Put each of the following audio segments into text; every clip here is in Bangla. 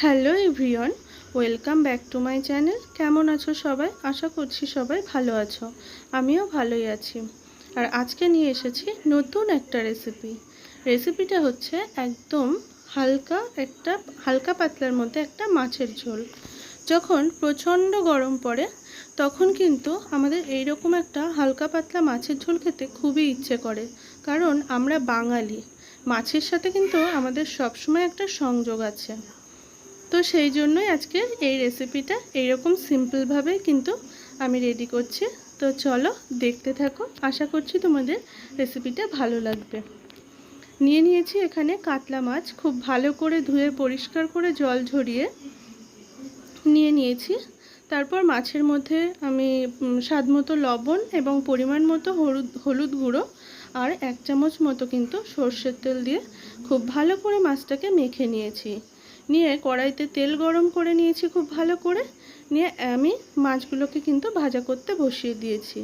Hello everyone, welcome back to my channel. কেমন আছো সবাই? আশা করছি সবাই ভালো আছো। আমিও ভালোই আছি। আর আজকে নিয়ে এসেছি নতুন একটা রেসিপিটা হচ্ছে একদম হালকা পাতলার মধ্যে একটা মাছের ঝোল। যখন প্রচণ্ড গরম পড়ে তখন কিন্তু আমাদের এইরকম একটা হালকা পাতলা মাছের ঝোল খেতে খুবই ইচ্ছে করে, কারণ আমরা বাঙালি। মাছের সাথে কিন্তু আমাদের সবসময় একটা সংযোগ আছে। তো সেই জন্যই আজকে এই রেসিপিটা এইরকম সিম্পলভাবে কিন্তু আমি রেডি করছি। তো চলো দেখতে থাকো, আশা করছি তোমাদের রেসিপিটা ভালো লাগবে। নিয়েছি এখানে কাতলা মাছ, খুব ভালো করে ধুয়ে পরিষ্কার করে জল ঝরিয়ে নিয়েছি। তারপর মাছের মধ্যে আমি স্বাদ মতো লবণ এবং পরিমাণ মতো হলুদ গুঁড়ো আর 1 চামচ মতো কিন্তু সর্ষের তেল দিয়ে খুব ভালো করে মাছটাকে মেখে নিয়ে কড়াইতে তেল গরম করে নিয়েছি খুব ভালো করে। নিয়ে আমি মাছগুলোকে কিন্তু ভাজা করতে বসিয়ে দিয়েছি।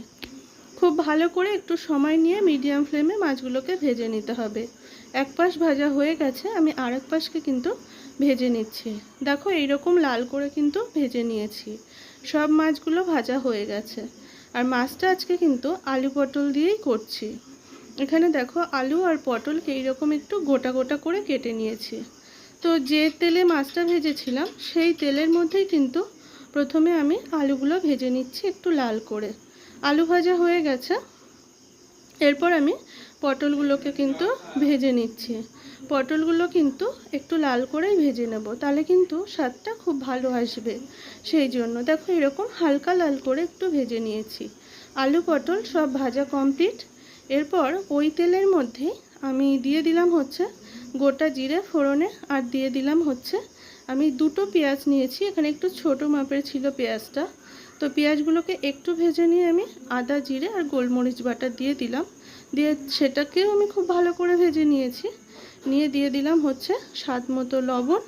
খুব ভালো করে একটু সময় নিয়ে মিডিয়াম ফ্লেমে মাছগুলোকে ভেজে নিতে হবে। এক পাশ ভাজা হয়ে গেছে, আমি আরেক পাশকে কিন্তু ভেজে নিচ্ছি। দেখো এইরকম লাল করে কিন্তু ভেজে নিয়েছি। সব মাছগুলো ভাজা হয়ে গেছে। আর মাছটা আজকে কিন্তু আলু পটল দিয়েই করছি। এখানে দেখো আলু আর পটলকে এইরকম একটু গোটা গোটা করে কেটে নিয়েছি। তো যে তেলে মাছটা ভেজেছিলাম সেই তেলের মধ্যেই কিন্তু প্রথমে আমি আলুগুলো ভেজে নিচ্ছি একটু লাল করে। আলু ভাজা হয়ে গেছে, এরপর আমি পটলগুলোকে কিন্তু ভেজে নিচ্ছি। পটলগুলো কিন্তু একটু লাল করেই ভেজে নেব, তাহলে কিন্তু স্বাদটা খুব ভালো আসবে। সেই জন্য দেখো এরকম হালকা লাল করে একটু ভেজে নিয়েছি। আলু পটল সব ভাজা কমপ্লিট। এরপর ওই তেলের মধ্যে আমি দিয়ে দিলাম হচ্ছে গোটা জিরে ফোড়নে, আর দিয়ে দিলাম হচ্ছে আমি 2টো পেঁয়াজ নিয়েছি। এখানে একটু ছোট মাপের ছিল পেঁয়াজটা। তো পেঁয়াজগুলোকে একটু ভেজে নিয়ে আমি আদা জিরে আর গোলমরিচ বাটা দিয়ে দিলাম। দিয়ে সেটাকেও আমি খুব ভালো করে ভেজে নিয়েছি। নিয়ে দিয়ে দিলাম হচ্ছে স্বাদ মতো লবণ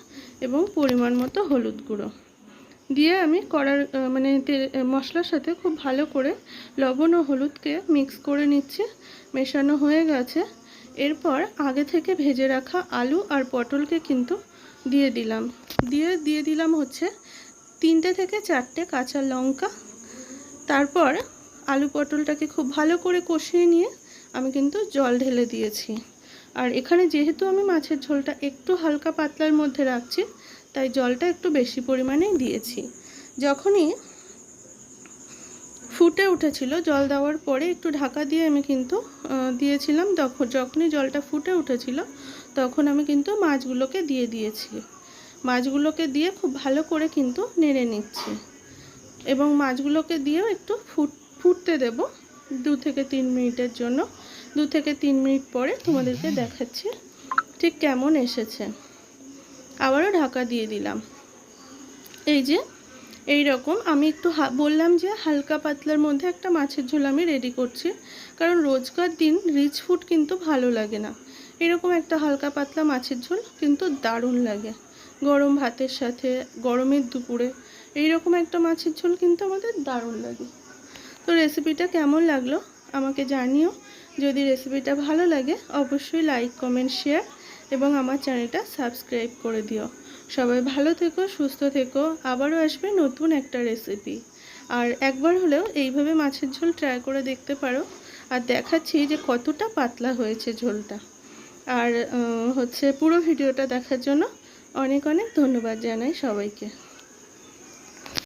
এবং পরিমাণ মতো হলুদ গুঁড়ো। দিয়ে আমি মশলার সাথে খুব ভালো করে লবণ ও হলুদকে মিক্স করে নিচ্ছি। মেশানো হয়ে গেছে। এরপর আগে থেকে ভেজে রাখা আলু আর পটলকে কিন্তু দিয়ে দিলাম হচ্ছে 3টে থেকে 4টে কাঁচা লঙ্কা। তারপর আলু পটলটাকে খুব ভালো করে কষিয়ে নিয়ে আমি কিন্তু জল ঢেলে দিয়েছি। আর এখানে যেহেতু আমি মাছের ঝোলটা একটু হালকা পাতলার মধ্যে রাখছি, তাই জলটা একটু বেশি পরিমাণেই দিয়েছি। যখনই ফুটে উঠেছিল, জল দেওয়ার পরে একটু ঢাকা দিয়ে আমি কিন্তু দিয়েছিলাম। যখনই জলটা ফুটে উঠেছিল তখন আমি কিন্তু মাছগুলোকে দিয়ে দিয়েছি। মাছগুলোকে দিয়ে খুব ভালো করে কিন্তু নেড়ে নিচ্ছি এবং মাছগুলোকে দিয়েও একটু ফুটতে দেব 2 থেকে 3 মিনিটের জন্য। 2 থেকে 3 মিনিট পরে তোমাদেরকে দেখাচ্ছি ঠিক কেমন এসেছে। আবারও ঢাকা দিয়ে দিলাম। এই যে এই রকম আমি একটু বললাম যে হালকা পাতলার মধ্যে একটা মাছের ঝোল আমি রেডি করছি, কারণ রোজকার দিন রিচ ফুড কিন্তু ভালো লাগে না। এরকম একটা হালকা পাতলা মাছের ঝোল কিন্তু দারুণ লাগে গরম ভাতের সাথে, গরমের দুপুরে এইরকম একটা মাছের ঝোল কিন্তু আমাদের দারুণ লাগে। তো রেসিপিটা কেমন লাগলো আমাকে জানিও। যদি রেসিপিটা ভালো লাগে অবশ্যই লাইক কমেন্ট শেয়ার এবং আমার চ্যানেলটা সাবস্ক্রাইব করে দিও। সবাই ভালো থেকো, সুস্থ থেকো। আবারও আসবে নতুন একটা রেসিপি। আর একবার হলেও এইভাবে মাছের ঝোল ট্রাই করে দেখতে পারো। আর দেখাচ্ছি যে কতটা পাতলা হয়েছে ঝোলটা। আর পুরো ভিডিওটা দেখার জন্য অনেক অনেক ধন্যবাদ জানাই সবাইকে।